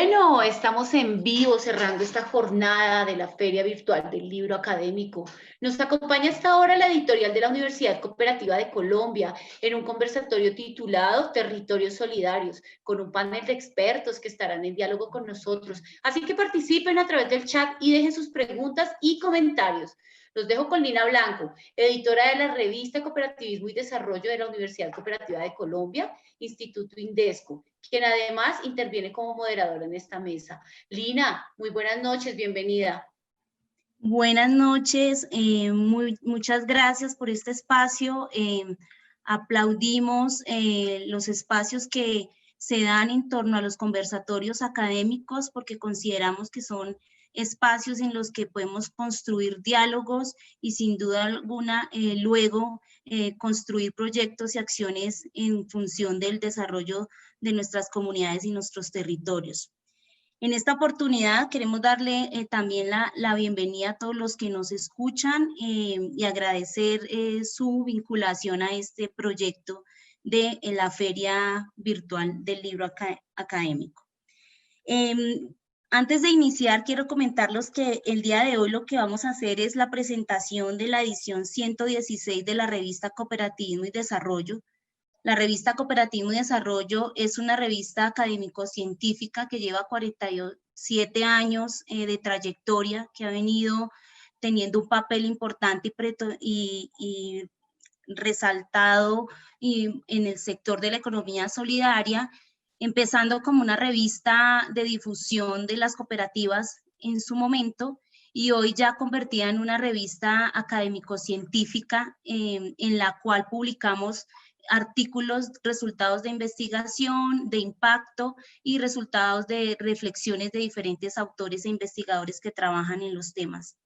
Bueno, estamos en vivo cerrando esta jornada de la Feria Virtual del Libro Académico. Nos acompaña hasta ahora la editorial de la Universidad Cooperativa de Colombia en un conversatorio titulado Territorios Solidarios, con un panel de expertos que estarán en diálogo con nosotros. Así que participen a través del chat y dejen sus preguntas y comentarios. Los dejo con Lina Blanco, editora de la revista Cooperativismo y Desarrollo de la Universidad Cooperativa de Colombia, Instituto Indesco, quien además interviene como moderadora en esta mesa. Lina, muy buenas noches, bienvenida. Buenas noches, muchas gracias por este espacio. Aplaudimos los espacios que se dan en torno a los conversatorios académicos porque consideramos que son espacios en los que podemos construir diálogos y sin duda alguna luego construir proyectos y acciones en función del desarrollo de nuestras comunidades y nuestros territorios. En esta oportunidad queremos darle también la bienvenida a todos los que nos escuchan y agradecer su vinculación a este proyecto de la Feria Virtual del Libro Académico. Antes de iniciar, quiero comentarles que el día de hoy lo que vamos a hacer es la presentación de la edición 116 de la revista Cooperativismo y Desarrollo. La revista Cooperativismo y Desarrollo es una revista académico-científica que lleva 47 años de trayectoria, que ha venido teniendo un papel importante y resaltado en el sector de la economía solidaria, empezando como una revista de difusión de las cooperativas en su momento, y hoy ya convertida en una revista académico-científica en la cual publicamos artículos, resultados de investigación, de impacto y resultados de reflexiones de diferentes autores e investigadores que trabajan en los temas.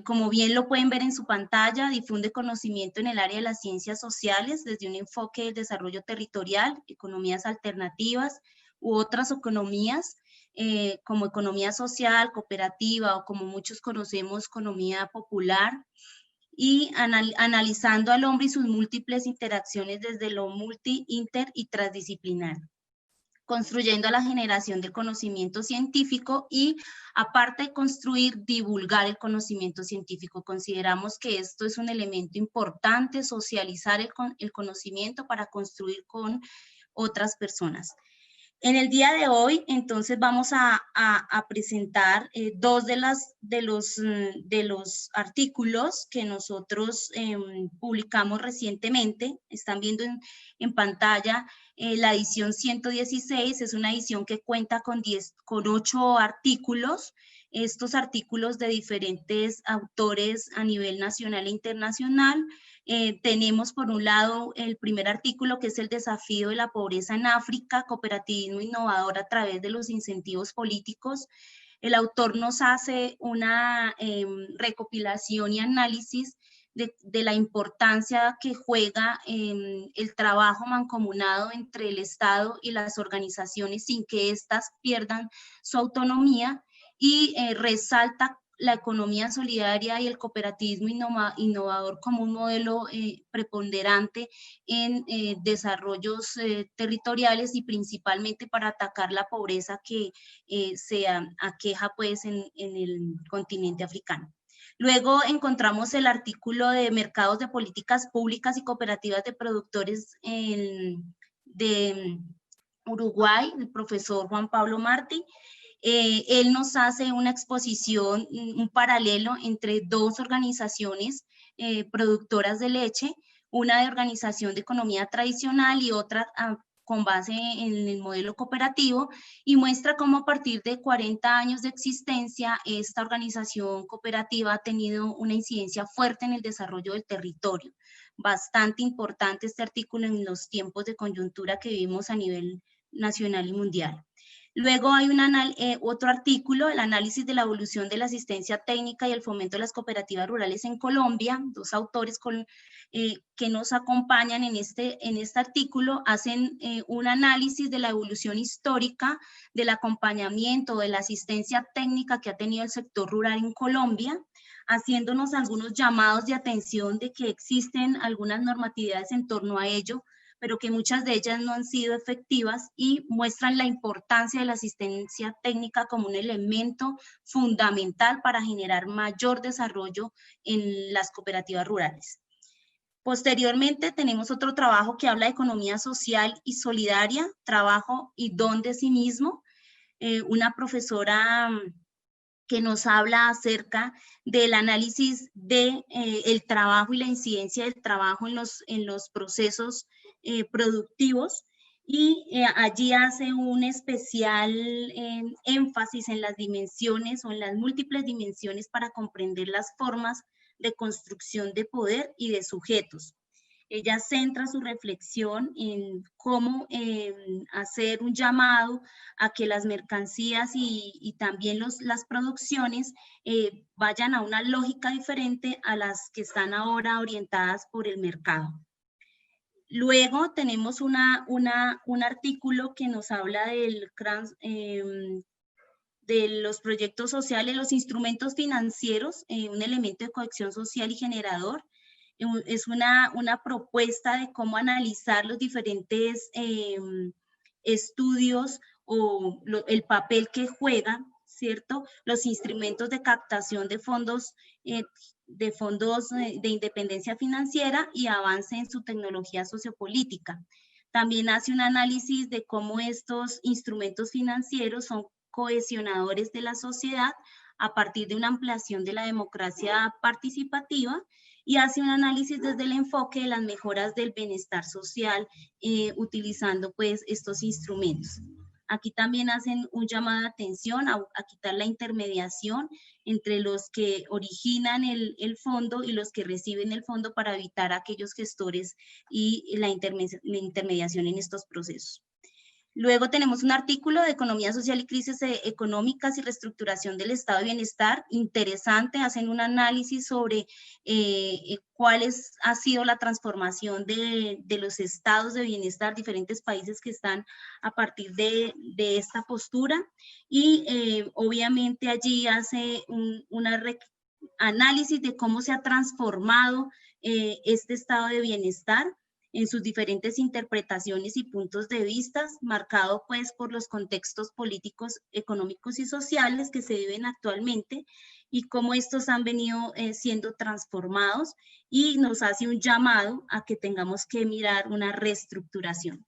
Como bien lo pueden ver en su pantalla, difunde conocimiento en el área de las ciencias sociales desde un enfoque del desarrollo territorial, economías alternativas u otras economías, como economía social, cooperativa o como muchos conocemos, economía popular, y analizando al hombre y sus múltiples interacciones desde lo multi, inter y transdisciplinar, construyendo la generación del conocimiento científico y, aparte de construir, divulgar el conocimiento científico. Consideramos que esto es un elemento importante, socializar el conocimiento para construir con otras personas. En el día de hoy, entonces, vamos a presentar dos de los artículos que nosotros publicamos recientemente. Están viendo en pantalla la edición 116, es una edición que cuenta con 8 artículos. Estos artículos de diferentes autores a nivel nacional e internacional. Tenemos por un lado el primer artículo, que es el desafío de la pobreza en África, cooperativismo innovador a través de los incentivos políticos. El autor nos hace una recopilación y análisis de la importancia que juega el trabajo mancomunado entre el Estado y las organizaciones sin que éstas pierdan su autonomía, y resalta la economía solidaria y el cooperativismo innovador como un modelo preponderante en desarrollos territoriales y principalmente para atacar la pobreza que se aqueja pues en el continente africano. Luego encontramos el artículo de mercados de políticas públicas y cooperativas de productores de Uruguay, el profesor Juan Pablo Martí. Él nos hace una exposición, un paralelo entre dos organizaciones productoras de leche, una de organización de economía tradicional y otra con base en el modelo cooperativo, y muestra cómo a partir de 40 años de existencia esta organización cooperativa ha tenido una incidencia fuerte en el desarrollo del territorio. Bastante importante este artículo en los tiempos de coyuntura que vivimos a nivel nacional y mundial. Luego hay otro artículo, el análisis de la evolución de la asistencia técnica y el fomento de las cooperativas rurales en Colombia. Dos autores que nos acompañan en este artículo hacen un análisis de la evolución histórica del acompañamiento, de la asistencia técnica que ha tenido el sector rural en Colombia, haciéndonos algunos llamados de atención de que existen algunas normatividades en torno a ello, pero que muchas de ellas no han sido efectivas y muestran la importancia de la asistencia técnica como un elemento fundamental para generar mayor desarrollo en las cooperativas rurales. Posteriormente tenemos otro trabajo que habla de economía social y solidaria, trabajo y don de sí mismo. Una profesora que nos habla acerca del análisis de el trabajo y la incidencia del trabajo en los procesos productivos, y allí hace un especial énfasis en las dimensiones o en las múltiples dimensiones para comprender las formas de construcción de poder y de sujetos. Ella centra su reflexión en cómo hacer un llamado a que las mercancías y también las producciones vayan a una lógica diferente a las que están ahora orientadas por el mercado. Luego tenemos un artículo que nos habla de los proyectos sociales, los instrumentos financieros, un elemento de cohesión social y generador. Es una propuesta de cómo analizar los diferentes estudios o el papel que juegan, ¿cierto?, los instrumentos de captación de fondos de independencia financiera y avance en su tecnología sociopolítica. También hace un análisis de cómo estos instrumentos financieros son cohesionadores de la sociedad a partir de una ampliación de la democracia participativa, y hace un análisis desde el enfoque de las mejoras del bienestar social utilizando pues estos instrumentos. Aquí también hacen un llamado de atención a quitar la intermediación entre los que originan el fondo y los que reciben el fondo para evitar aquellos gestores y la intermediación en estos procesos. Luego tenemos un artículo de economía social y crisis económicas y reestructuración del estado de bienestar, interesante, hacen un análisis sobre cuál ha sido la transformación de los estados de bienestar, diferentes países que están a partir de esta postura, y obviamente allí hace un análisis de cómo se ha transformado este estado de bienestar en sus diferentes interpretaciones y puntos de vista, marcado pues por los contextos políticos, económicos y sociales que se viven actualmente y cómo estos han venido siendo transformados, y nos hace un llamado a que tengamos que mirar una reestructuración.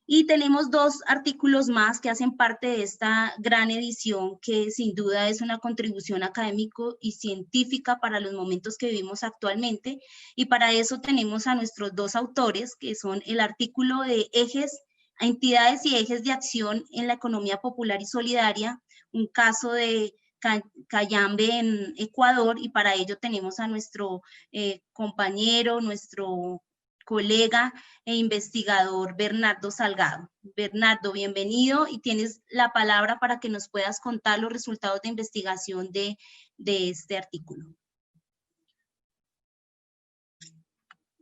Y tenemos dos artículos más que hacen parte de esta gran edición, que sin duda es una contribución académico y científica para los momentos que vivimos actualmente. Y para eso tenemos a nuestros dos autores, que son el artículo de entidades y ejes de acción en la economía popular y solidaria, un caso de Cayambe en Ecuador, y para ello tenemos a nuestro compañero, nuestro colega e investigador Bernardo Salgado. Bernardo, bienvenido, y tienes la palabra para que nos puedas contar los resultados de investigación de este artículo.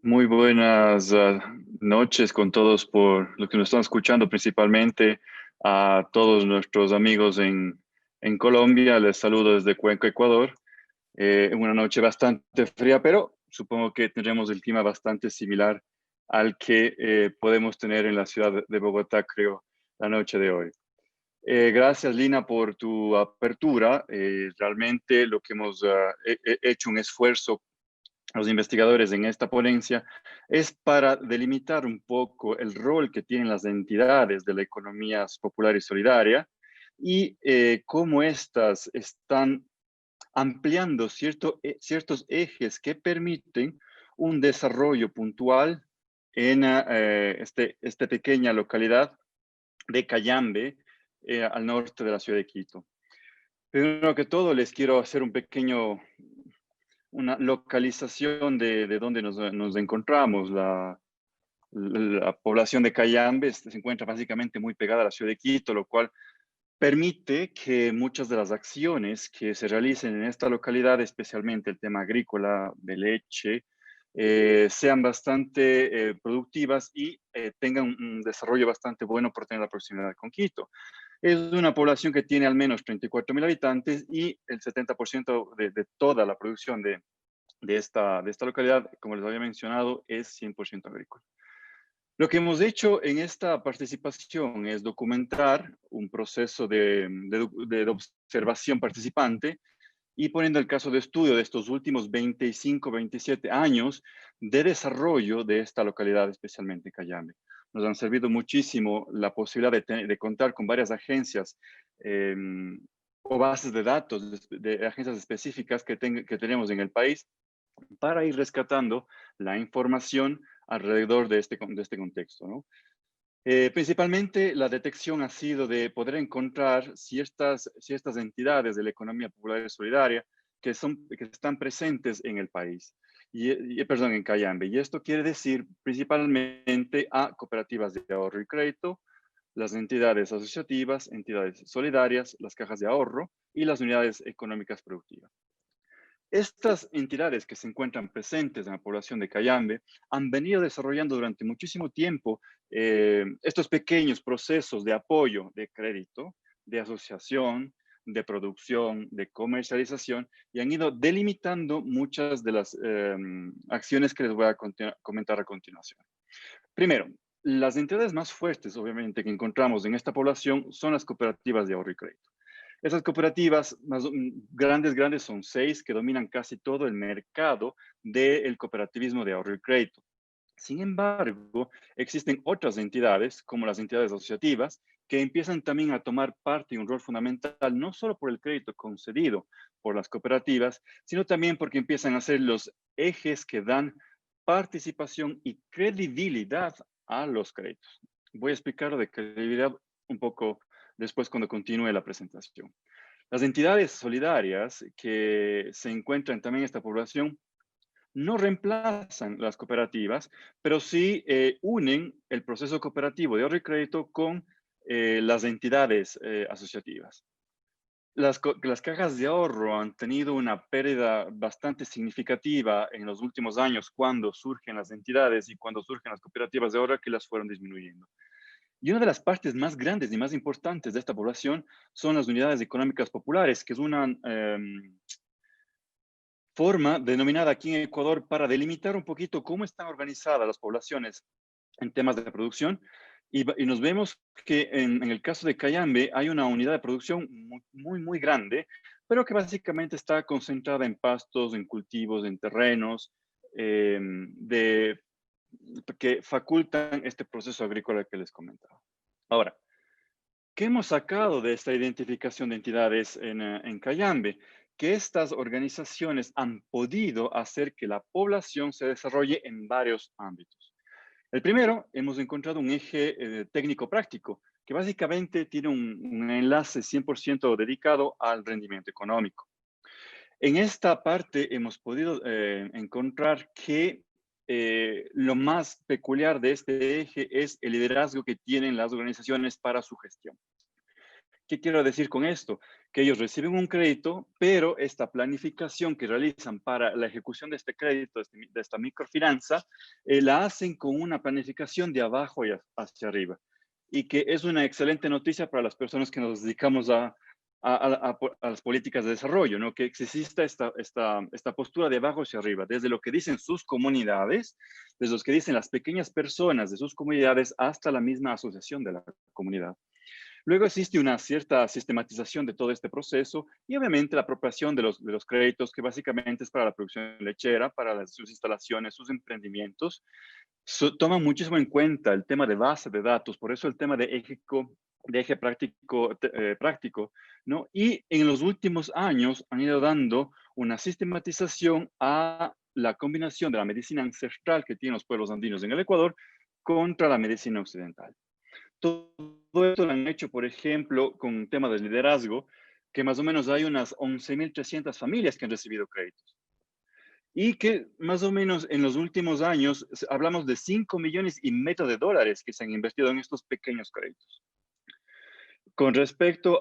Muy buenas noches con todos por los que nos están escuchando, principalmente a todos nuestros amigos en Colombia. Les saludo desde Cuenca, Ecuador. Una noche bastante fría, pero supongo que tendremos el clima bastante similar al que podemos tener en la ciudad de Bogotá, creo, la noche de hoy. Gracias, Lina, por tu apertura. Realmente lo que hemos hecho un esfuerzo los investigadores en esta ponencia es para delimitar un poco el rol que tienen las entidades de la economía popular y solidaria y cómo estas están ampliando ciertos ejes que permiten un desarrollo puntual en esta pequeña localidad de Cayambe, al norte de la ciudad de Quito. Primero que todo, les quiero hacer una localización de dónde nos encontramos. La población de Cayambe se encuentra básicamente muy pegada a la ciudad de Quito, lo cual permite que muchas de las acciones que se realicen en esta localidad, especialmente el tema agrícola, de leche, sean bastante productivas y tengan un desarrollo bastante bueno por tener la proximidad con Quito. Es una población que tiene al menos 34.000 habitantes y el 70% de toda la producción de esta localidad, como les había mencionado, es 100% agrícola. Lo que hemos hecho en esta participación es documentar un proceso de observación participante y poniendo el caso de estudio de estos últimos 25, 27 años de desarrollo de esta localidad, especialmente Cayambe. Nos han servido muchísimo la posibilidad de contar con varias agencias eh, o bases de datos de agencias específicas que tenemos en el país para ir rescatando la información alrededor de este contexto, ¿no? Principalmente la detección ha sido de poder encontrar ciertas entidades de la economía popular y solidaria que están presentes en el país, perdón, en Cayambe. Y esto quiere decir principalmente a cooperativas de ahorro y crédito, las entidades asociativas, entidades solidarias, las cajas de ahorro y las unidades económicas productivas. Estas entidades que se encuentran presentes en la población de Cayambe han venido desarrollando durante muchísimo tiempo estos pequeños procesos de apoyo de crédito, de asociación, de producción, de comercialización y han ido delimitando muchas de las acciones que les voy a comentar a continuación. Primero, las entidades más fuertes, obviamente, que encontramos en esta población son las cooperativas de ahorro y crédito. Esas cooperativas más grandes son 6 que dominan casi todo el mercado del cooperativismo de ahorro y crédito. Sin embargo, existen otras entidades, como las entidades asociativas, que empiezan también a tomar parte y un rol fundamental, no solo por el crédito concedido por las cooperativas, sino también porque empiezan a ser los ejes que dan participación y credibilidad a los créditos. Voy a explicar de credibilidad un poco después cuando continúe la presentación. Las entidades solidarias que se encuentran también en esta población no reemplazan las cooperativas, pero sí unen el proceso cooperativo de ahorro y crédito con las entidades asociativas. Las cajas de ahorro han tenido una pérdida bastante significativa en los últimos años cuando surgen las entidades y cuando surgen las cooperativas de ahorro que las fueron disminuyendo. Y una de las partes más grandes y más importantes de esta población son las unidades económicas populares, que es una forma denominada aquí en Ecuador para delimitar un poquito cómo están organizadas las poblaciones en temas de producción. Y nos vemos que en el caso de Cayambe hay una unidad de producción muy grande, pero que básicamente está concentrada en pastos, en cultivos, en terrenos, que facultan este proceso agrícola que les comentaba. Ahora, ¿qué hemos sacado de esta identificación de entidades en Cayambe? Que estas organizaciones han podido hacer que la población se desarrolle en varios ámbitos. El primero, hemos encontrado un eje técnico-práctico, que básicamente tiene un enlace 100% dedicado al rendimiento económico. En esta parte hemos podido encontrar que lo más peculiar de este eje es el liderazgo que tienen las organizaciones para su gestión. ¿Qué quiero decir con esto? Que ellos reciben un crédito, pero esta planificación que realizan para la ejecución de este crédito, de esta microfinanza, la hacen con una planificación de abajo y hacia arriba. Y que es una excelente noticia para las personas que nos dedicamos a las políticas de desarrollo, ¿no? Que exista esta postura de abajo hacia arriba, desde lo que dicen sus comunidades, desde lo que dicen las pequeñas personas de sus comunidades hasta la misma asociación de la comunidad. Luego existe una cierta sistematización de todo este proceso y obviamente la apropiación de los créditos que básicamente es para la producción lechera, para sus instalaciones, sus emprendimientos. Toma muchísimo en cuenta el tema de base de datos, por eso el tema de eje práctico, ¿no? Y en los últimos años han ido dando una sistematización a la combinación de la medicina ancestral que tienen los pueblos andinos en el Ecuador contra la medicina occidental. Todo esto lo han hecho, por ejemplo, con un tema de liderazgo, que más o menos hay unas 11.300 familias que han recibido créditos. Y que más o menos en los últimos años hablamos de 5,5 millones de dólares que se han invertido en estos pequeños créditos. Con respecto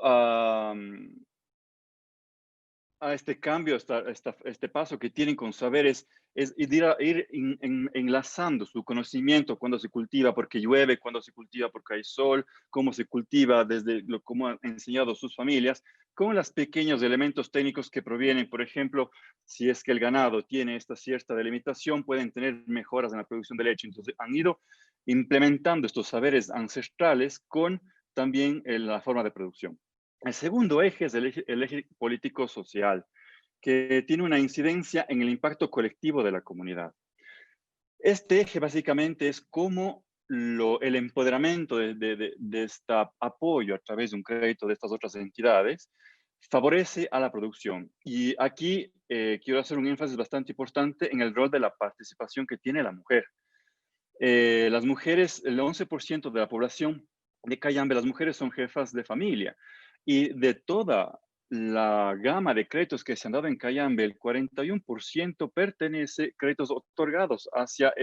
a este cambio, este paso que tienen con saberes, es ir enlazando su conocimiento cuando se cultiva porque llueve, cuando se cultiva porque hay sol, cómo se cultiva desde cómo han enseñado sus familias, con los pequeños elementos técnicos que provienen, por ejemplo, si es que el ganado tiene esta cierta delimitación, pueden tener mejoras en la producción de leche. Entonces han ido implementando estos saberes ancestrales con también la forma de producción. El segundo eje es el eje político-social, que tiene una incidencia en el impacto colectivo de la comunidad. Este eje básicamente es cómo el empoderamiento de este apoyo a través de un crédito de estas otras entidades favorece a la producción. Y aquí quiero hacer un énfasis bastante importante en el rol de la participación que tiene la mujer. Las mujeres, el 11% de la población de Cayambe, las mujeres son jefas de familia. Y de toda la gama de créditos que se han dado en Cayambe, el 41% pertenece créditos otorgados hacia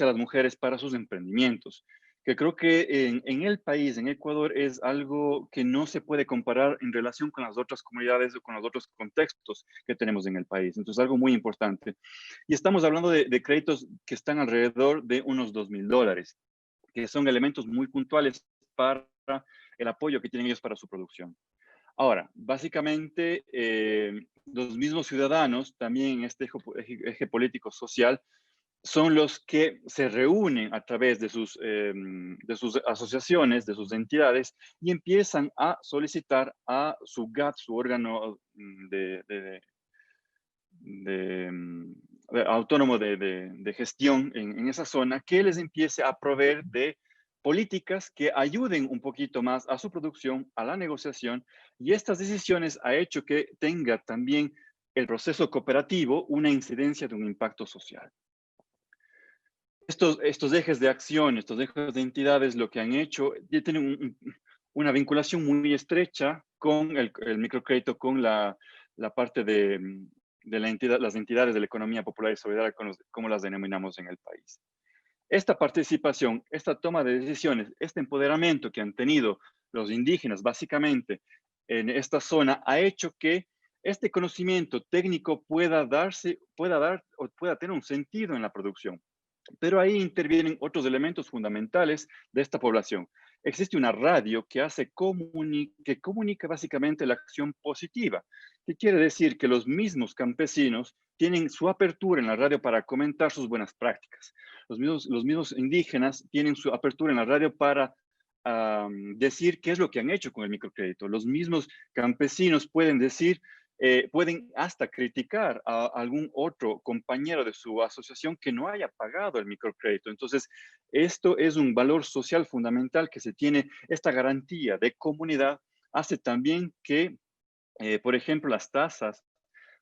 las mujeres para sus emprendimientos, que creo que en el país, en Ecuador, es algo que no se puede comparar en relación con las otras comunidades o con los otros contextos que tenemos en el país. Entonces, algo muy importante. Y estamos hablando de créditos que están alrededor de unos $2,000, que son elementos muy puntuales para el apoyo que tienen ellos para su producción. Ahora, básicamente, los mismos ciudadanos, también en este eje político-social, son los que se reúnen a través de sus asociaciones, de sus entidades, y empiezan a solicitar a su GAT, su órgano autónomo de gestión en esa zona, que les empiece a proveer de políticas que ayuden un poquito más a su producción, a la negociación, y estas decisiones ha hecho que tenga también el proceso cooperativo una incidencia de un impacto social. Estos ejes de acción, estos ejes de entidades, lo que han hecho, tienen una vinculación muy estrecha con el microcrédito, con la parte de las entidades de la economía popular y solidaria, como las denominamos en el país. Esta participación, esta toma de decisiones, este empoderamiento que han tenido los indígenas básicamente en esta zona ha hecho que este conocimiento técnico pueda tener un sentido en la producción. Pero ahí intervienen otros elementos fundamentales de esta población. Existe una radio que que comunica básicamente la acción positiva, que quiere decir que los mismos campesinos tienen su apertura en la radio para comentar sus buenas prácticas. Los mismos indígenas tienen su apertura en la radio para decir qué es lo que han hecho con el microcrédito. Los mismos campesinos pueden decir, pueden hasta criticar a algún otro compañero de su asociación que no haya pagado el microcrédito. Entonces, esto es un valor social fundamental que se tiene. Esta garantía de comunidad hace también que, por ejemplo, las tasas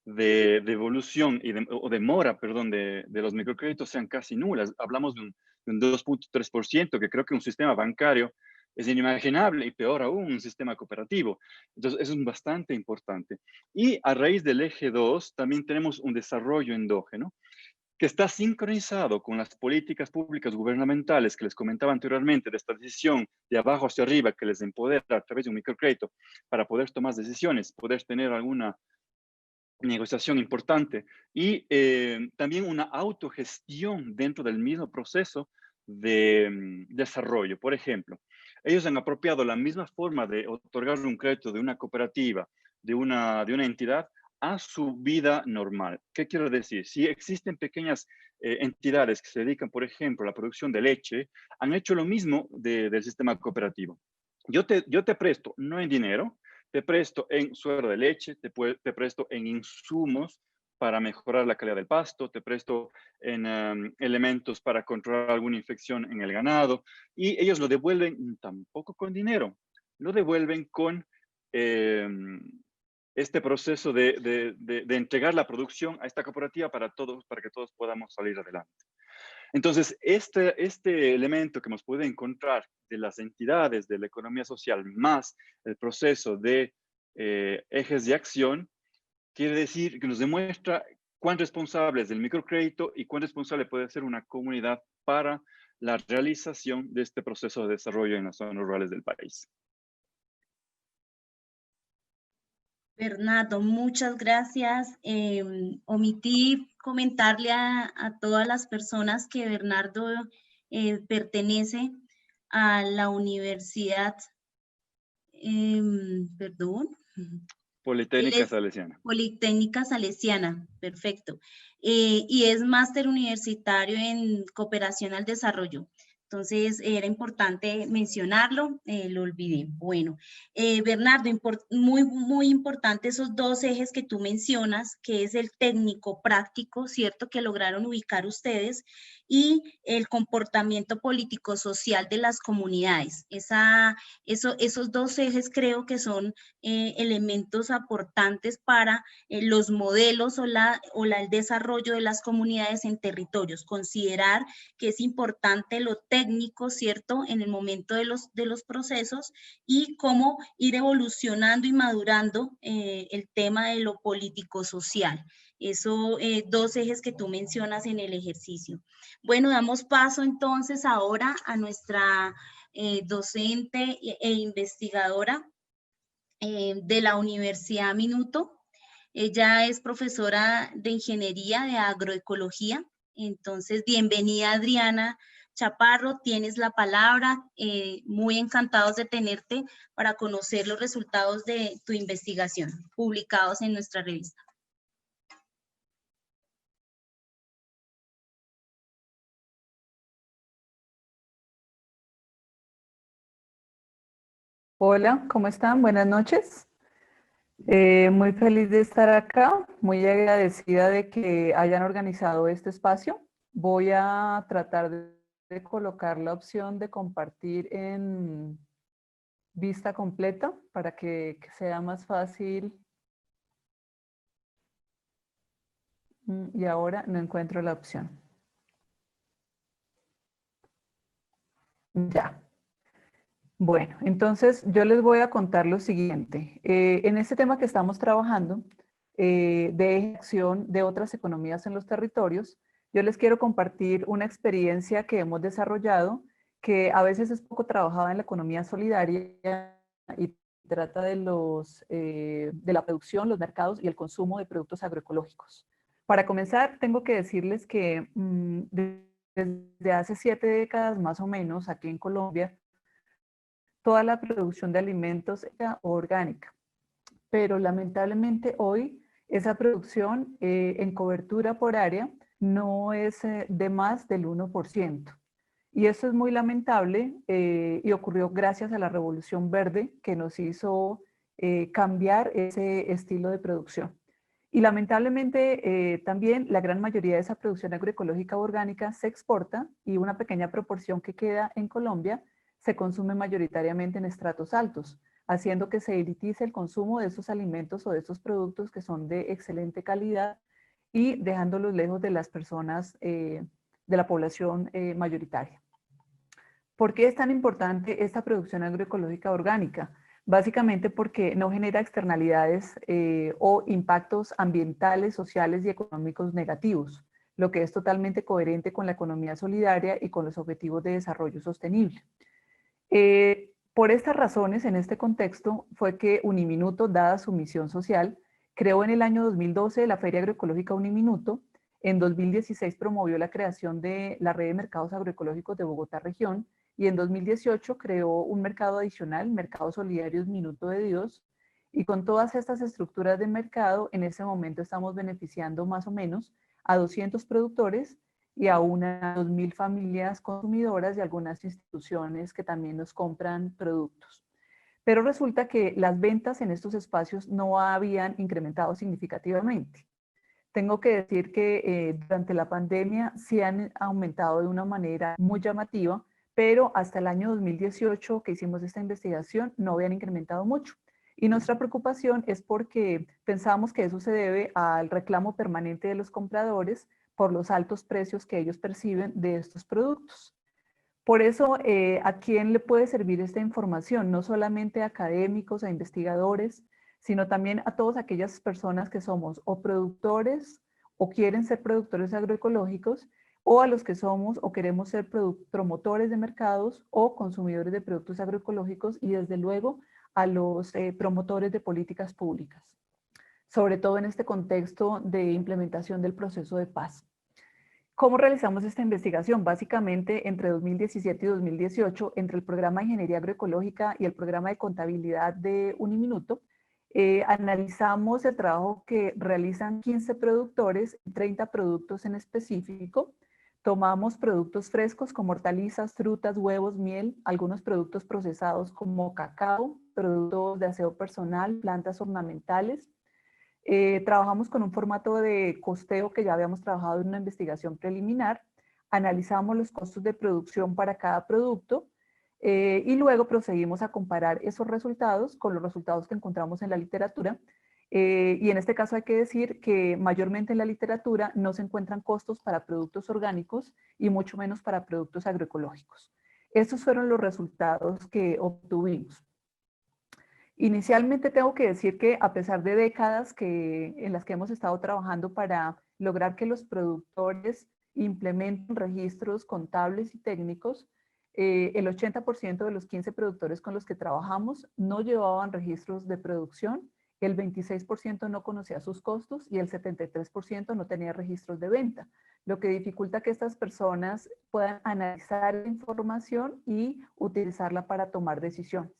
de devolución o de mora, perdón, de los microcréditos sean casi nulas. Hablamos de un 2,3%, que creo que un sistema bancario es inimaginable, y peor aún, un sistema cooperativo. Entonces, eso es bastante importante. Y a raíz del eje 2, también tenemos un desarrollo endógeno que está sincronizado con las políticas públicas gubernamentales que les comentaba anteriormente, de esta decisión de abajo hacia arriba que les empodera a través de un microcrédito para poder tomar decisiones, poder tener alguna negociación importante, y también una autogestión dentro del mismo proceso de desarrollo. Por ejemplo, ellos han apropiado la misma forma de otorgar un crédito de una cooperativa, de una entidad, a su vida normal. ¿Qué quiero decir? Si existen pequeñas entidades que se dedican, por ejemplo, a la producción de leche, han hecho lo mismo del sistema cooperativo. Yo te presto, no en dinero, te presto en suero de leche, te presto en insumos para mejorar la calidad del pasto, te presto en elementos para controlar alguna infección en el ganado, y ellos lo devuelven tampoco con dinero, lo devuelven con este proceso de entregar la producción a esta cooperativa para que todos podamos salir adelante. Entonces, este elemento que nos puede encontrar de las entidades de la economía social más el proceso de ejes de acción, quiere decir que nos demuestra cuán responsable es el microcrédito y cuán responsable puede ser una comunidad para la realización de este proceso de desarrollo en las zonas rurales del país. Bernardo, muchas gracias. Omití comentarle a todas las personas que Bernardo pertenece a la universidad, perdón, él Politécnica es Salesiana. Politécnica Salesiana, perfecto. Y es máster universitario en cooperación al desarrollo. Entonces, era importante mencionarlo, lo olvidé. Bueno, Bernardo, muy importante esos dos ejes que tú mencionas, que es el técnico práctico, ¿cierto? Que lograron ubicar ustedes, y el comportamiento político-social de las comunidades. Esos dos ejes creo que son elementos aportantes para los modelos el desarrollo de las comunidades en territorios. Considerar que es importante lo técnico, ¿cierto?, en el momento de los procesos, y cómo ir evolucionando y madurando el tema de lo político-social. Eso, dos ejes que tú mencionas en el ejercicio. Bueno, damos paso entonces ahora a nuestra docente e investigadora de la Universidad Minuto. Ella es profesora de Ingeniería de Agroecología. Entonces, bienvenida, Adriana Chaparro, tienes la palabra. Muy encantados de tenerte para conocer los resultados de tu investigación publicados en nuestra revista. Hola, ¿cómo están? Buenas noches. Muy feliz de estar acá, muy agradecida de que hayan organizado este espacio. Voy a tratar de colocar la opción de compartir en vista completa para que sea más fácil. Y ahora no encuentro la opción. Ya. Bueno, entonces yo les voy a contar lo siguiente. En este tema que estamos trabajando, de acción de otras economías en los territorios, yo les quiero compartir una experiencia que hemos desarrollado que a veces es poco trabajada en la economía solidaria y trata de de la producción, los mercados y el consumo de productos agroecológicos. Para comenzar, tengo que decirles que desde hace 7 décadas más o menos aquí en Colombia, toda la producción de alimentos era orgánica, pero lamentablemente hoy esa producción en cobertura por área no es de más del 1%. Y eso es muy lamentable y ocurrió gracias a la Revolución Verde que nos hizo cambiar ese estilo de producción. Y lamentablemente también la gran mayoría de esa producción agroecológica orgánica se exporta y una pequeña proporción que queda en Colombia se consume mayoritariamente en estratos altos, haciendo que se elitice el consumo de esos alimentos o de esos productos que son de excelente calidad y dejándolos lejos de las personas de la población mayoritaria. ¿Por qué es tan importante esta producción agroecológica orgánica? Básicamente porque no genera externalidades o impactos ambientales, sociales y económicos negativos, lo que es totalmente coherente con la economía solidaria y con los objetivos de desarrollo sostenible. Por estas razones, en este contexto, fue que Uniminuto, dada su misión social, creó en el año 2012 la Feria Agroecológica Uniminuto. En 2016 promovió la creación de la Red de Mercados Agroecológicos de Bogotá Región y en 2018 creó un mercado adicional, Mercados Solidarios Minuto de Dios. Y con todas estas estructuras de mercado, en ese momento estamos beneficiando más o menos a 200 productores y a unas 2.000 familias consumidoras y algunas instituciones que también nos compran productos. Pero resulta que las ventas en estos espacios no habían incrementado significativamente. Tengo que decir que durante la pandemia sí han aumentado de una manera muy llamativa, pero hasta el año 2018 que hicimos esta investigación no habían incrementado mucho. Y nuestra preocupación es porque pensamos que eso se debe al reclamo permanente de los compradores por los altos precios que ellos perciben de estos productos. Por eso, ¿a quién le puede servir esta información? No solamente a académicos, a investigadores, sino también a todas aquellas personas que somos o productores o quieren ser productores agroecológicos, o a los que somos o queremos ser promotores de mercados o consumidores de productos agroecológicos y desde luego a los promotores de políticas públicas. sobre todo en este contexto de implementación del proceso de paz. ¿Cómo realizamos esta investigación? Básicamente, entre 2017 y 2018, entre el programa de Ingeniería Agroecológica y el programa de Contabilidad de Uniminuto, analizamos el trabajo que realizan 15 productores, 30 productos en específico. Tomamos productos frescos como hortalizas, frutas, huevos, miel, algunos productos procesados como cacao, productos de aseo personal, plantas ornamentales. Trabajamos con un formato de costeo que ya habíamos trabajado en una investigación preliminar. Analizamos los costos de producción para cada producto y luego procedimos a comparar esos resultados con los resultados que encontramos en la literatura. Y en este caso hay que decir que mayormente en la literatura no se encuentran costos para productos orgánicos y mucho menos para productos agroecológicos. Estos fueron los resultados que obtuvimos. Inicialmente tengo que decir que a pesar de décadas en las que hemos estado trabajando para lograr que los productores implementen registros contables y técnicos, el 80% de los 15 productores con los que trabajamos no llevaban registros de producción, el 26% no conocía sus costos y el 73% no tenía registros de venta, lo que dificulta que estas personas puedan analizar la información y utilizarla para tomar decisiones.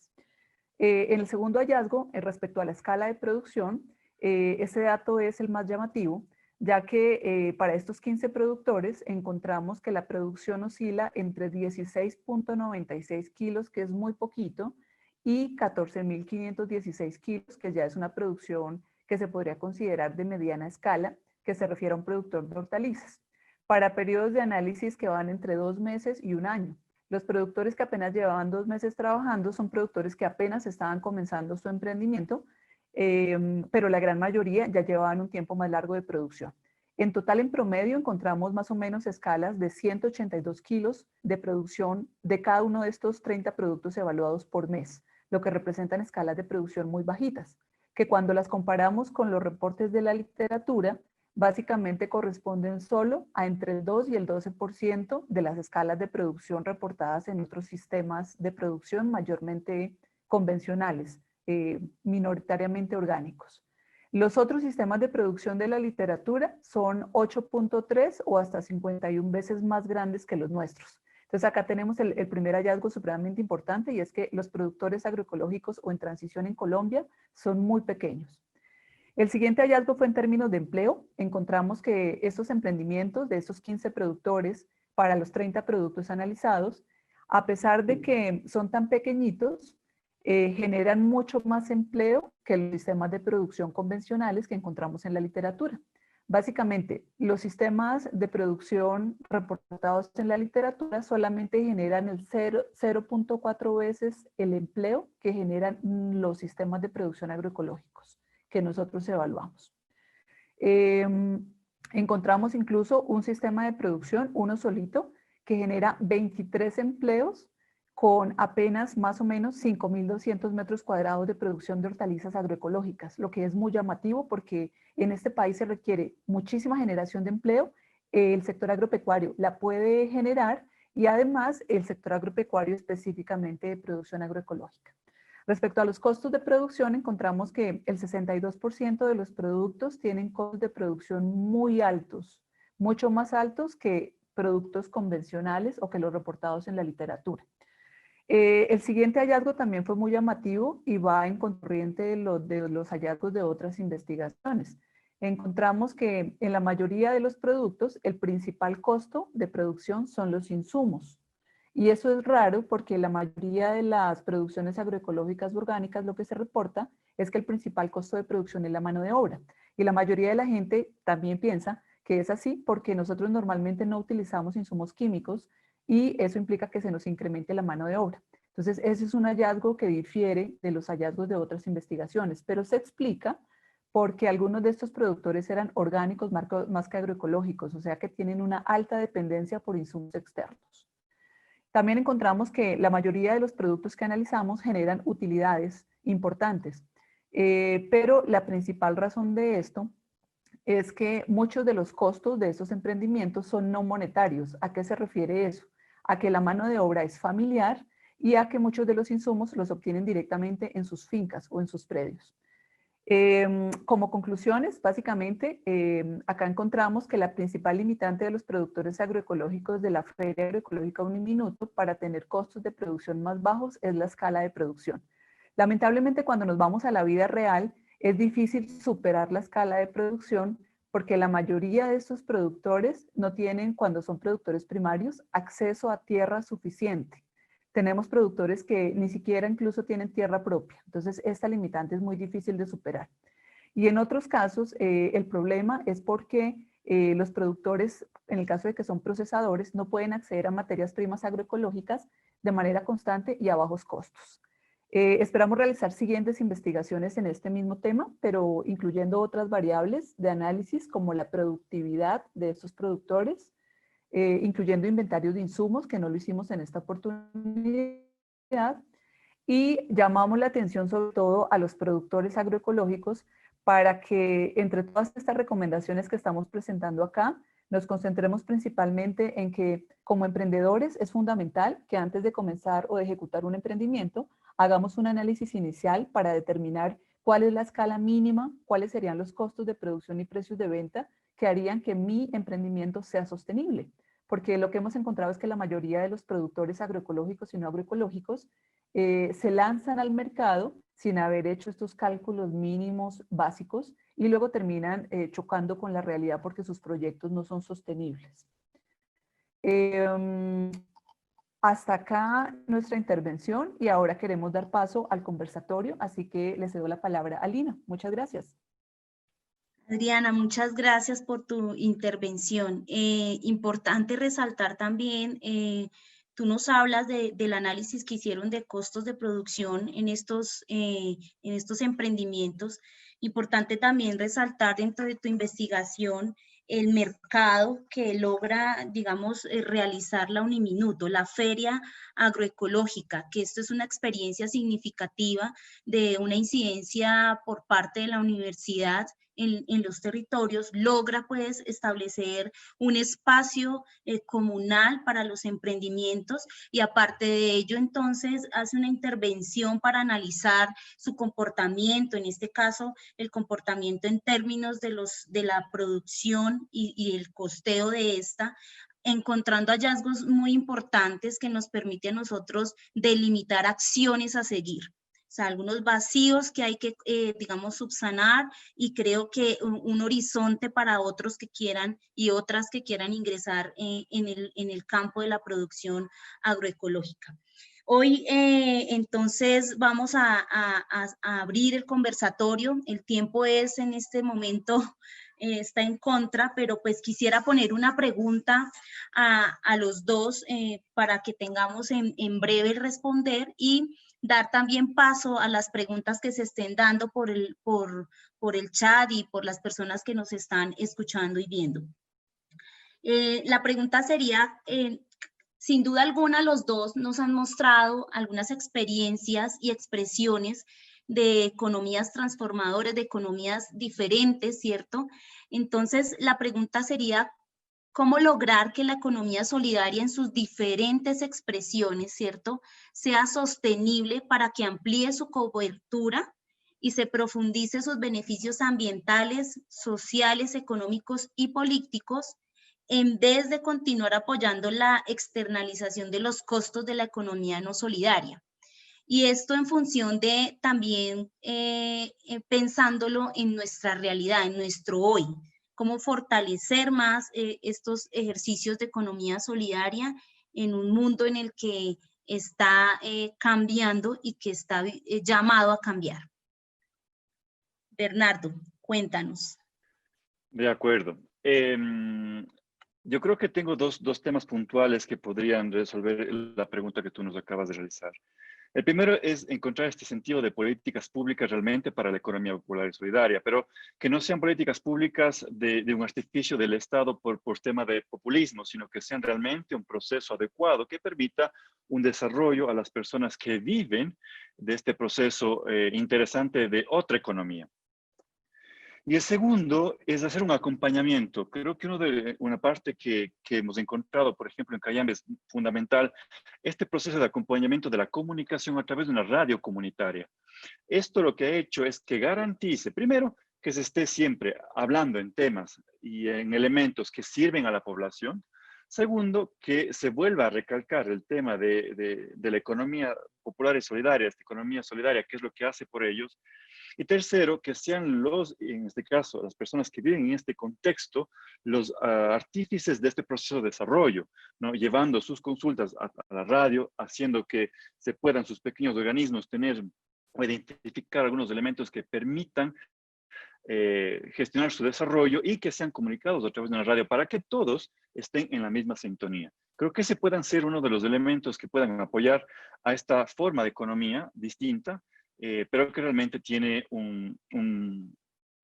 En el segundo hallazgo, respecto a la escala de producción, ese dato es el más llamativo, ya que para estos 15 productores encontramos que la producción oscila entre 16.96 kilos, que es muy poquito, y 14.516 kilos, que ya es una producción que se podría considerar de mediana escala, que se refiere a un productor de hortalizas, para periodos de análisis que van entre 2 meses y 1 año. Los productores que apenas llevaban 2 meses trabajando son productores que apenas estaban comenzando su emprendimiento, pero la gran mayoría ya llevaban un tiempo más largo de producción. En total, en promedio, encontramos más o menos escalas de 182 kilos de producción de cada uno de estos 30 productos evaluados por mes, lo que representan escalas de producción muy bajitas, que cuando las comparamos con los reportes de la literatura, básicamente corresponden solo a entre el 2 y el 12% de las escalas de producción reportadas en otros sistemas de producción mayormente convencionales, minoritariamente orgánicos. Los otros sistemas de producción de la literatura son 8.3 o hasta 51 veces más grandes que los nuestros. Entonces acá tenemos el primer hallazgo supremamente importante y es que los productores agroecológicos o en transición en Colombia son muy pequeños. El siguiente hallazgo fue en términos de empleo. Encontramos que estos emprendimientos de estos 15 productores para los 30 productos analizados, a pesar de que son tan pequeñitos, generan mucho más empleo que los sistemas de producción convencionales que encontramos en la literatura. Básicamente, los sistemas de producción reportados en la literatura solamente generan el 0.4 veces el empleo que generan los sistemas de producción agroecológicos que nosotros evaluamos. Encontramos incluso un sistema de producción, uno solito, que genera 23 empleos con apenas más o menos 5.200 metros cuadrados de producción de hortalizas agroecológicas, lo que es muy llamativo porque en este país se requiere muchísima generación de empleo, el sector agropecuario la puede generar y además el sector agropecuario específicamente de producción agroecológica. Respecto a los costos de producción, encontramos que el 62% de los productos tienen costos de producción muy altos, mucho más altos que productos convencionales o que los reportados en la literatura. El siguiente hallazgo también fue muy llamativo y va en corriente de los hallazgos de otras investigaciones. Encontramos que en la mayoría de los productos el principal costo de producción son los insumos. Y eso es raro porque la mayoría de las producciones agroecológicas orgánicas lo que se reporta es que el principal costo de producción es la mano de obra. Y la mayoría de la gente también piensa que es así porque nosotros normalmente no utilizamos insumos químicos y eso implica que se nos incremente la mano de obra. Entonces, ese es un hallazgo que difiere de los hallazgos de otras investigaciones, pero se explica porque algunos de estos productores eran orgánicos más que agroecológicos, o sea que tienen una alta dependencia por insumos externos. También encontramos que la mayoría de los productos que analizamos generan utilidades importantes, pero la principal razón de esto es que muchos de los costos de estos emprendimientos son no monetarios. ¿A qué se refiere eso? A que la mano de obra es familiar y a que muchos de los insumos los obtienen directamente en sus fincas o en sus predios. Como conclusiones, básicamente, acá encontramos que la principal limitante de los productores agroecológicos de la Feria Agroecológica Uniminuto para tener costos de producción más bajos es la escala de producción. Lamentablemente, cuando nos vamos a la vida real, es difícil superar la escala de producción porque la mayoría de estos productores no tienen, cuando son productores primarios, acceso a tierra suficiente. Tenemos productores que ni siquiera incluso tienen tierra propia. Entonces, esta limitante es muy difícil de superar. Y en otros casos, el problema es porque los productores, en el caso de que son procesadores, no pueden acceder a materias primas agroecológicas de manera constante y a bajos costos. Esperamos realizar siguientes investigaciones en este mismo tema, pero incluyendo otras variables de análisis como la productividad de estos productores, incluyendo inventarios de insumos, que no lo hicimos en esta oportunidad, y llamamos la atención sobre todo a los productores agroecológicos para que entre todas estas recomendaciones que estamos presentando acá, nos concentremos principalmente en que como emprendedores es fundamental que antes de comenzar o de ejecutar un emprendimiento, hagamos un análisis inicial para determinar cuál es la escala mínima, cuáles serían los costos de producción y precios de venta que harían que mi emprendimiento sea sostenible. Porque lo que hemos encontrado es que la mayoría de los productores agroecológicos y no agroecológicos se lanzan al mercado sin haber hecho estos cálculos mínimos básicos y luego terminan chocando con la realidad porque sus proyectos no son sostenibles. Hasta acá nuestra intervención y ahora queremos dar paso al conversatorio, así que le cedo la palabra a Lina. Muchas gracias. Adriana, muchas gracias por tu intervención. Importante resaltar también, tú nos hablas del análisis que hicieron de costos de producción en estos emprendimientos. Importante también resaltar dentro de tu investigación el mercado que logra, digamos, realizar la Uniminuto, la Feria Agroecológica, que esto es una experiencia significativa de una incidencia por parte de la universidad en los territorios, logra pues establecer un espacio comunal para los emprendimientos y aparte de ello entonces hace una intervención para analizar su comportamiento, en este caso el comportamiento en términos de la producción y el costeo de esta, encontrando hallazgos muy importantes que nos permite a nosotros delimitar acciones a seguir. O sea, algunos vacíos que hay que, digamos, subsanar y creo que un horizonte para otros que quieran y otras que quieran ingresar en el campo de la producción agroecológica. Hoy, entonces, vamos a abrir el conversatorio. El tiempo es en este momento, está en contra, pero pues quisiera poner una pregunta a los dos para que tengamos en breve responder y dar también paso a las preguntas que se estén dando por el chat y por las personas que nos están escuchando y viendo. La pregunta sería, sin duda alguna los dos nos han mostrado algunas experiencias y expresiones de economías transformadoras, de economías diferentes, ¿cierto? Entonces, la pregunta sería, ¿cómo lograr que la economía solidaria en sus diferentes expresiones, ¿cierto?, sea sostenible para que amplíe su cobertura y se profundice sus beneficios ambientales, sociales, económicos y políticos, en vez de continuar apoyando la externalización de los costos de la economía no solidaria? Y esto en función de también pensándolo en nuestra realidad, en nuestro hoy. Cómo fortalecer más estos ejercicios de economía solidaria en un mundo en el que está cambiando y que está llamado a cambiar. Bernardo, cuéntanos. De acuerdo. Yo creo que tengo dos temas puntuales que podrían resolver la pregunta que tú nos acabas de realizar. El primero es encontrar este sentido de políticas públicas realmente para la economía popular y solidaria, pero que no sean políticas públicas de un artificio del Estado por tema de populismo, sino que sean realmente un proceso adecuado que permita un desarrollo a las personas que viven de este proceso interesante de otra economía. Y el segundo es hacer un acompañamiento. Creo que una parte que hemos encontrado, por ejemplo, en Cayambe es fundamental, este proceso de acompañamiento de la comunicación a través de una radio comunitaria. Esto lo que ha hecho es que garantice, primero, que se esté siempre hablando en temas y en elementos que sirven a la población. Segundo, que se vuelva a recalcar el tema de la economía popular y solidaria, esta economía solidaria, que es lo que hace por ellos. Y tercero, que sean en este caso, las personas que viven en este contexto, los artífices de este proceso de desarrollo, ¿no? Llevando sus consultas a la radio, haciendo que se puedan sus pequeños organismos tener o identificar algunos elementos que permitan gestionar su desarrollo y que sean comunicados a través de una radio para que todos estén en la misma sintonía. Creo que ese puedan ser uno de los elementos que puedan apoyar a esta forma de economía distinta, pero que realmente tiene un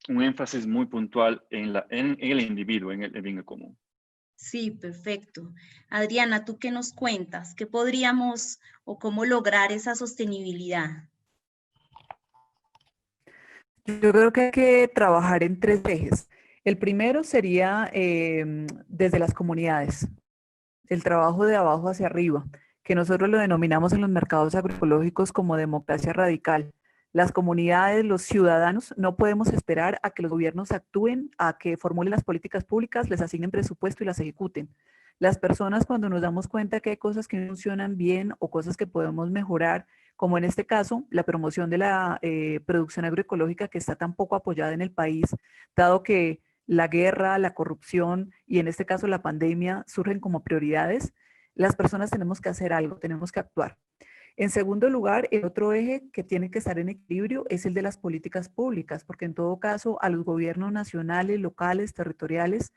énfasis muy puntual en el individuo, en el bien común. Sí, perfecto. Adriana, ¿tú qué nos cuentas? ¿Qué podríamos o cómo lograr esa sostenibilidad? Yo creo que hay que trabajar en tres ejes. El primero sería desde las comunidades, el trabajo de abajo hacia arriba, que nosotros lo denominamos en los mercados agroecológicos como democracia radical. Las comunidades, los ciudadanos, no podemos esperar a que los gobiernos actúen, a que formulen las políticas públicas, les asignen presupuesto y las ejecuten. Las personas, cuando nos damos cuenta que hay cosas que no funcionan bien o cosas que podemos mejorar, como en este caso, la promoción de la producción agroecológica que está tan poco apoyada en el país, dado que la guerra, la corrupción y en este caso la pandemia surgen como prioridades, las personas tenemos que hacer algo, tenemos que actuar. En segundo lugar, el otro eje que tiene que estar en equilibrio es el de las políticas públicas, porque en todo caso a los gobiernos nacionales, locales, territoriales,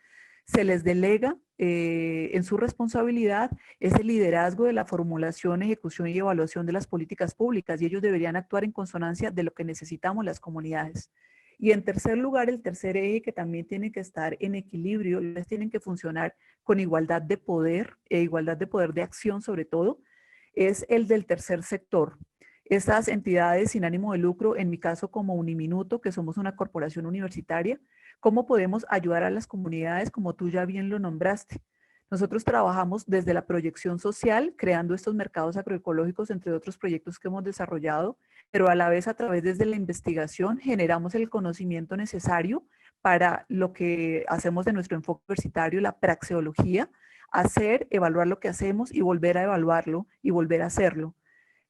se les delega en su responsabilidad ese liderazgo de la formulación, ejecución y evaluación de las políticas públicas y ellos deberían actuar en consonancia de lo que necesitamos las comunidades. Y en tercer lugar, el tercer eje que también tiene que estar en equilibrio, les tienen que funcionar con igualdad de poder e igualdad de poder de acción sobre todo, es el del tercer sector. Estas entidades sin ánimo de lucro, en mi caso como Uniminuto, que somos una corporación universitaria, ¿cómo podemos ayudar a las comunidades como tú ya bien lo nombraste? Nosotros trabajamos desde la proyección social, creando estos mercados agroecológicos, entre otros proyectos que hemos desarrollado, pero a la vez a través desde la investigación generamos el conocimiento necesario para lo que hacemos de nuestro enfoque universitario, la praxeología, hacer, evaluar lo que hacemos y volver a evaluarlo y volver a hacerlo.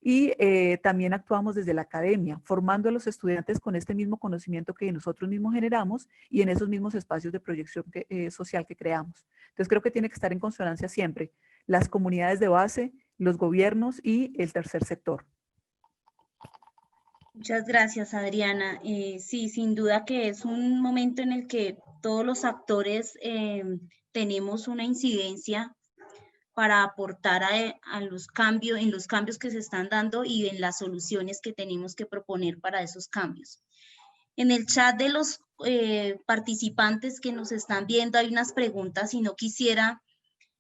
Y también actuamos desde la academia, formando a los estudiantes con este mismo conocimiento que nosotros mismos generamos y en esos mismos espacios de proyección social que creamos. Entonces creo que tiene que estar en consonancia siempre las comunidades de base, los gobiernos y el tercer sector. Muchas gracias, Adriana. Sí, sin duda que es un momento en el que todos los actores tenemos una incidencia para aportar a los cambios, en los cambios que se están dando y en las soluciones que tenemos que proponer para esos cambios. En el chat de los participantes que nos están viendo hay unas preguntas y no quisiera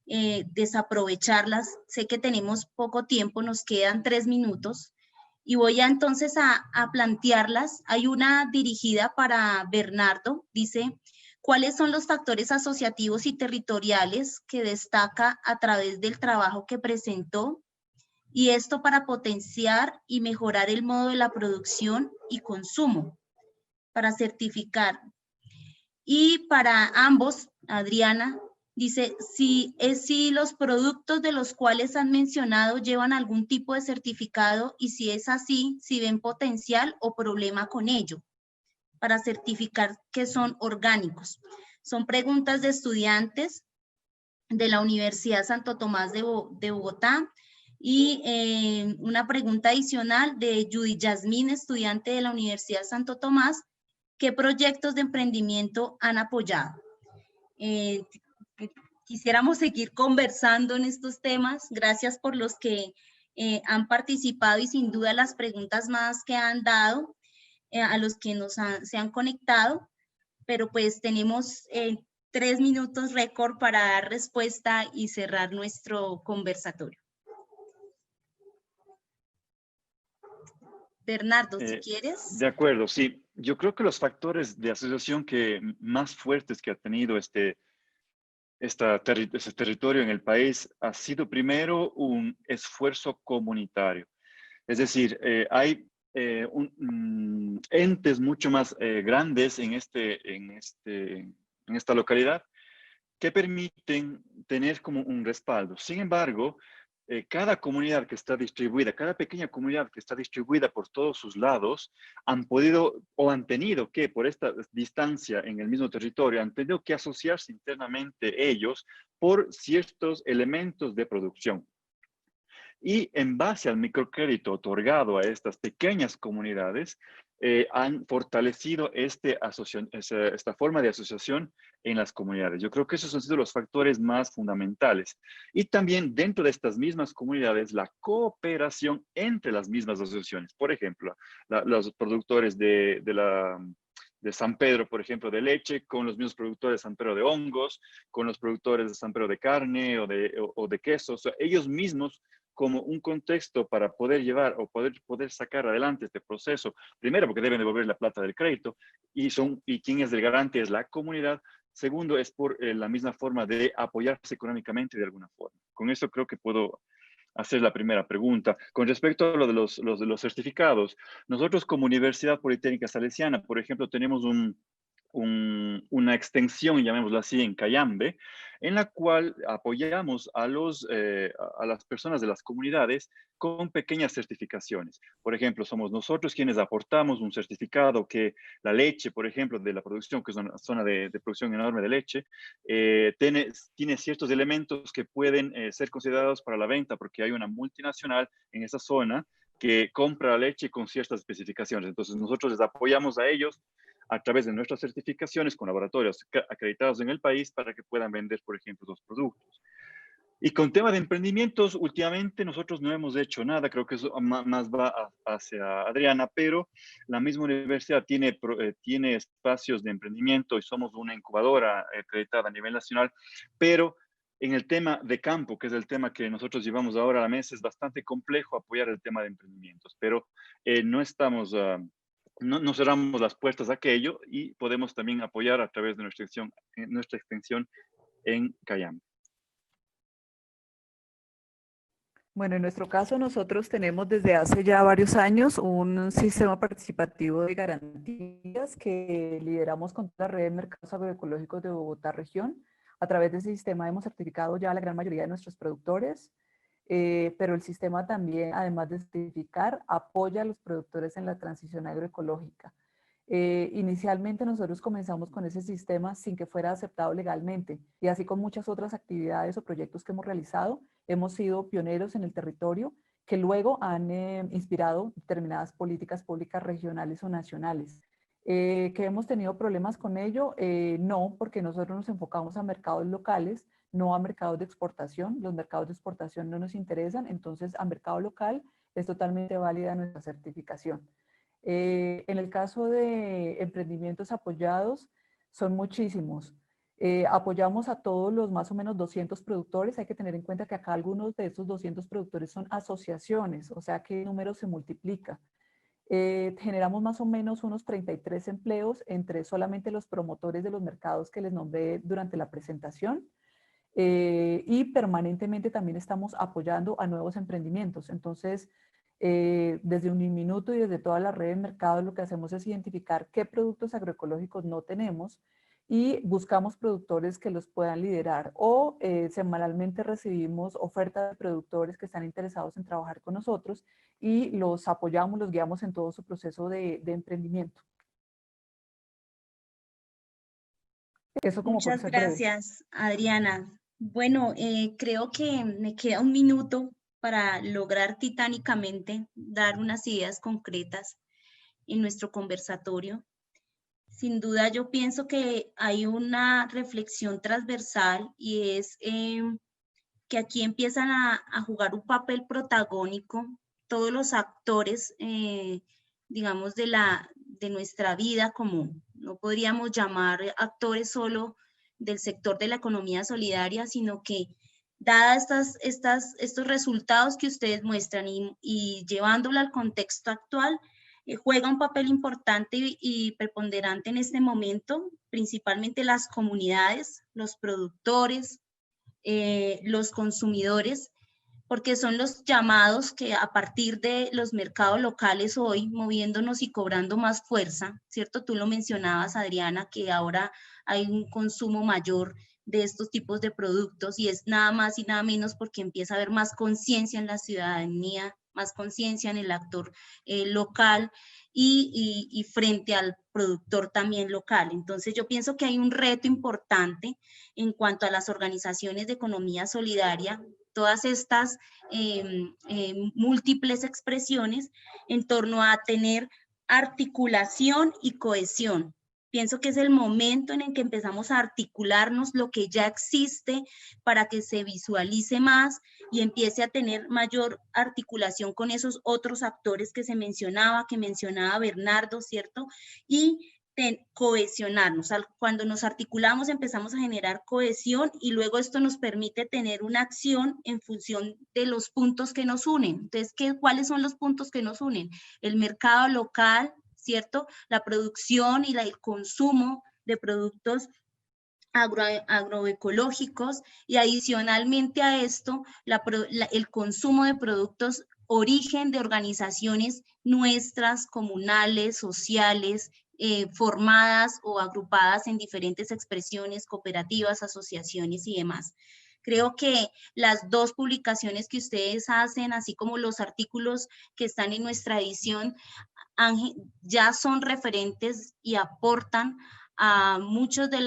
desaprovecharlas. Sé que tenemos poco tiempo, nos quedan 3 minutos y voy entonces a plantearlas. Hay una dirigida para Bernardo, dice: ¿cuáles son los factores asociativos y territoriales que destaca a través del trabajo que presentó? Y esto para potenciar y mejorar el modo de la producción y consumo, para certificar. Y para ambos, Adriana, dice si los productos de los cuales han mencionado llevan algún tipo de certificado y si es así, si ven potencial o problema con ello, para certificar que son orgánicos. Son preguntas de estudiantes de la Universidad Santo Tomás de Bogotá y una pregunta adicional de Judy Yasmín, estudiante de la Universidad Santo Tomás: ¿qué proyectos de emprendimiento han apoyado? Quisiéramos seguir conversando en estos temas. Gracias por los que han participado y sin duda las preguntas más que han dado a los que se han conectado, pero pues tenemos 3 minutos récord para dar respuesta y cerrar nuestro conversatorio. Bernardo, si quieres. De acuerdo, sí. yo creo que los factores de asociación más fuertes que ha tenido ese territorio en el país ha sido primero un esfuerzo comunitario. Es decir, hay entes mucho más grandes en esta localidad que permiten tener como un respaldo. Sin embargo, cada comunidad que está distribuida, cada pequeña comunidad que está distribuida por todos sus lados, han podido o han tenido que, por esta distancia en el mismo territorio, han tenido que asociarse internamente ellos por ciertos elementos de producción. Y en base al microcrédito otorgado a estas pequeñas comunidades, han fortalecido esta forma de asociación en las comunidades. Yo creo que esos han sido los factores más fundamentales. Y también dentro de estas mismas comunidades, la cooperación entre las mismas asociaciones. Por ejemplo, los productores de San Pedro, por ejemplo, de leche, con los mismos productores de San Pedro de hongos, con los productores de San Pedro de carne o de queso. O sea, ellos mismos como un contexto para poder llevar o poder sacar adelante este proceso. Primero, porque deben devolver la plata del crédito y quien es el garante es la comunidad. Segundo, es por la misma forma de apoyarse económicamente de alguna forma. Con eso creo que puedo hacer la primera pregunta. Con respecto a lo de los certificados, nosotros como Universidad Politécnica Salesiana, por ejemplo, tenemos una extensión, llamémoslo así, en Cayambe, en la cual apoyamos a las personas de las comunidades con pequeñas certificaciones. Por ejemplo, somos nosotros quienes aportamos un certificado que la leche, por ejemplo, de la producción, que es una zona de producción enorme de leche, tiene ciertos elementos que pueden ser considerados para la venta, porque hay una multinacional en esa zona que compra la leche con ciertas especificaciones. Entonces, nosotros les apoyamos a ellos a través de nuestras certificaciones con laboratorios acreditados en el país para que puedan vender, por ejemplo, los productos. Y con tema de emprendimientos, últimamente nosotros no hemos hecho nada, creo que eso más va hacia Adriana, pero la misma universidad tiene espacios de emprendimiento y somos una incubadora acreditada a nivel nacional, pero en el tema de campo, que es el tema que nosotros llevamos ahora a la mesa, es bastante complejo apoyar el tema de emprendimientos, pero no estamos... no cerramos las puertas a aquello y podemos también apoyar a través de nuestra extensión en Cayambe. Bueno, en nuestro caso nosotros tenemos desde hace ya varios años un sistema participativo de garantías que lideramos con la red de mercados agroecológicos de Bogotá región. A través de ese sistema hemos certificado ya la gran mayoría de nuestros productores, pero el sistema también, además de certificar, apoya a los productores en la transición agroecológica. Inicialmente nosotros comenzamos con ese sistema sin que fuera aceptado legalmente y así con muchas otras actividades o proyectos que hemos realizado, hemos sido pioneros en el territorio que luego han inspirado determinadas políticas públicas regionales o nacionales. ¿Que hemos tenido problemas con ello? No, porque nosotros nos enfocamos a mercados locales, no a mercados de exportación. Los mercados de exportación no nos interesan, entonces a mercado local es totalmente válida nuestra certificación. En el caso de emprendimientos apoyados, son muchísimos. Apoyamos a todos los más o menos 200 productores. Hay que tener en cuenta que acá algunos de esos 200 productores son asociaciones, o sea que el número se multiplica. Generamos más o menos unos 33 empleos entre solamente los promotores de los mercados que les nombré durante la presentación. Y permanentemente también estamos apoyando a nuevos emprendimientos. Entonces, desde Uniminuto y desde toda la red de mercado lo que hacemos es identificar qué productos agroecológicos no tenemos y buscamos productores que los puedan liderar o semanalmente recibimos ofertas de productores que están interesados en trabajar con nosotros y los apoyamos, los guiamos en todo su proceso de emprendimiento. Eso como Muchas gracias, Adriana. Bueno, creo que me queda un minuto para lograr titánicamente dar unas ideas concretas en nuestro conversatorio. Sin duda yo pienso que hay una reflexión transversal y es que aquí empiezan a jugar un papel protagónico todos los actores, digamos, de nuestra vida común. No podríamos llamar actores solo del sector de la economía solidaria, sino que dadas estos resultados que ustedes muestran y llevándolo al contexto actual, juega un papel importante y preponderante en este momento, principalmente las comunidades, los productores, los consumidores, porque son los llamados que a partir de los mercados locales hoy, moviéndonos y cobrando más fuerza, ¿cierto? Tú lo mencionabas, Adriana, que ahora hay un consumo mayor de estos tipos de productos y es nada más y nada menos porque empieza a haber más conciencia en la ciudadanía, más conciencia en el actor local y frente al productor también local. Entonces yo pienso que hay un reto importante en cuanto a las organizaciones de economía solidaria, todas estas múltiples expresiones en torno a tener articulación y cohesión. Pienso que es el momento en el que empezamos a articularnos lo que ya existe para que se visualice más y empiece a tener mayor articulación con esos otros actores que que mencionaba Bernardo, ¿cierto? Y cohesionarnos. Cuando nos articulamos empezamos a generar cohesión y luego esto nos permite tener una acción en función de los puntos que nos unen. Entonces, ¿cuáles son los puntos que nos unen? El mercado local, ¿cierto? La producción y el consumo de productos agroecológicos y adicionalmente a esto, el consumo de productos origen de organizaciones nuestras, comunales, sociales, formadas o agrupadas en diferentes expresiones, cooperativas, asociaciones y demás. Creo que las dos publicaciones que ustedes hacen, así como los artículos que están en nuestra edición, ya son referentes y aportan a muchos de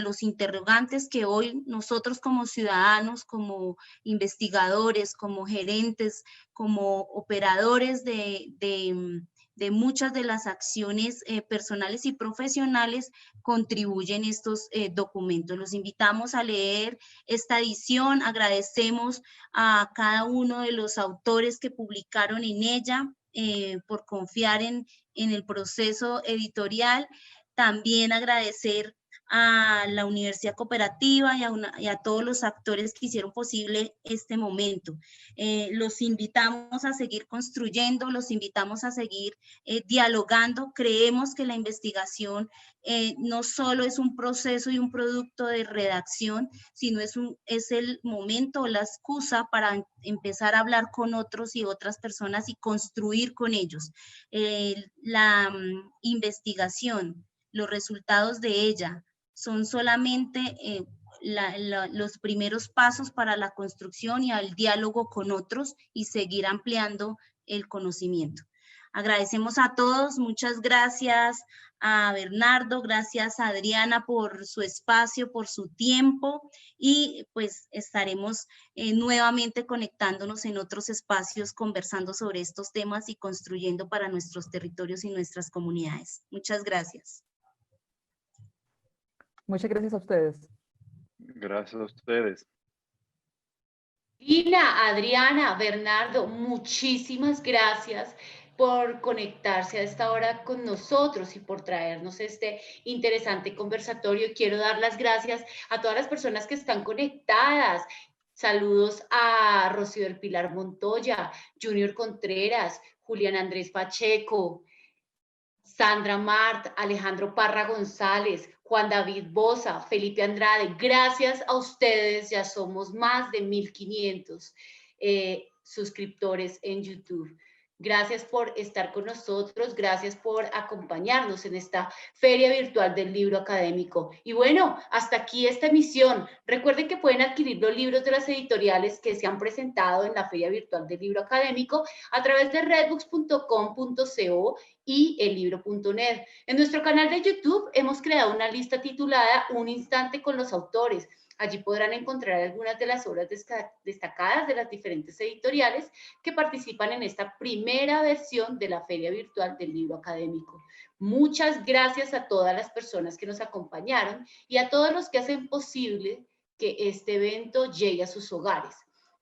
los interrogantes que hoy nosotros como ciudadanos, como investigadores, como gerentes, como operadores de muchas de las acciones personales y profesionales contribuyen estos documentos. Los invitamos a leer esta edición, agradecemos a cada uno de los autores que publicaron en ella por confiar en el proceso editorial. También agradecer a la Universidad Cooperativa y a todos los actores que hicieron posible este momento. Los invitamos a seguir construyendo, los invitamos a seguir dialogando. Creemos que la investigación no solo es un proceso y un producto de redacción, sino es el momento o la excusa para empezar a hablar con otros y otras personas y construir con ellos. La investigación, los resultados de ella son solamente los primeros pasos para la construcción y al diálogo con otros y seguir ampliando el conocimiento. Agradecemos a todos, muchas gracias a Bernardo, gracias a Adriana por su espacio, por su tiempo y pues estaremos nuevamente conectándonos en otros espacios conversando sobre estos temas y construyendo para nuestros territorios y nuestras comunidades. Muchas gracias. Muchas gracias a ustedes. Gracias a ustedes. Lina, Adriana, Bernardo, muchísimas gracias por conectarse a esta hora con nosotros y por traernos este interesante conversatorio. Quiero dar las gracias a todas las personas que están conectadas. Saludos a Rocío del Pilar Montoya, Junior Contreras, Julián Andrés Pacheco, Sandra Mart, Alejandro Parra González, Juan David Boza, Felipe Andrade. Gracias a ustedes, ya somos más de 1,500 suscriptores en YouTube. Gracias por estar con nosotros, gracias por acompañarnos en esta Feria Virtual del Libro Académico. Y bueno, hasta aquí esta emisión. Recuerden que pueden adquirir los libros de las editoriales que se han presentado en la Feria Virtual del Libro Académico a través de redbooks.com.co y ellibro.net. En nuestro canal de YouTube hemos creado una lista titulada Un Instante con los Autores. Allí podrán encontrar algunas de las obras destacadas de las diferentes editoriales que participan en esta primera versión de la Feria Virtual del Libro Académico. Muchas gracias a todas las personas que nos acompañaron y a todos los que hacen posible que este evento llegue a sus hogares.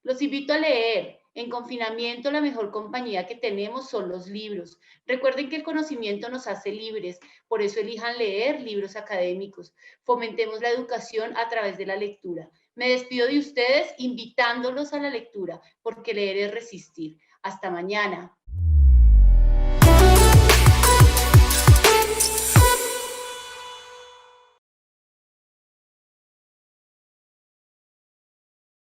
Los invito a leer. En confinamiento, la mejor compañía que tenemos son los libros. Recuerden que el conocimiento nos hace libres, por eso elijan leer libros académicos. Fomentemos la educación a través de la lectura. Me despido de ustedes invitándolos a la lectura, porque leer es resistir. Hasta mañana.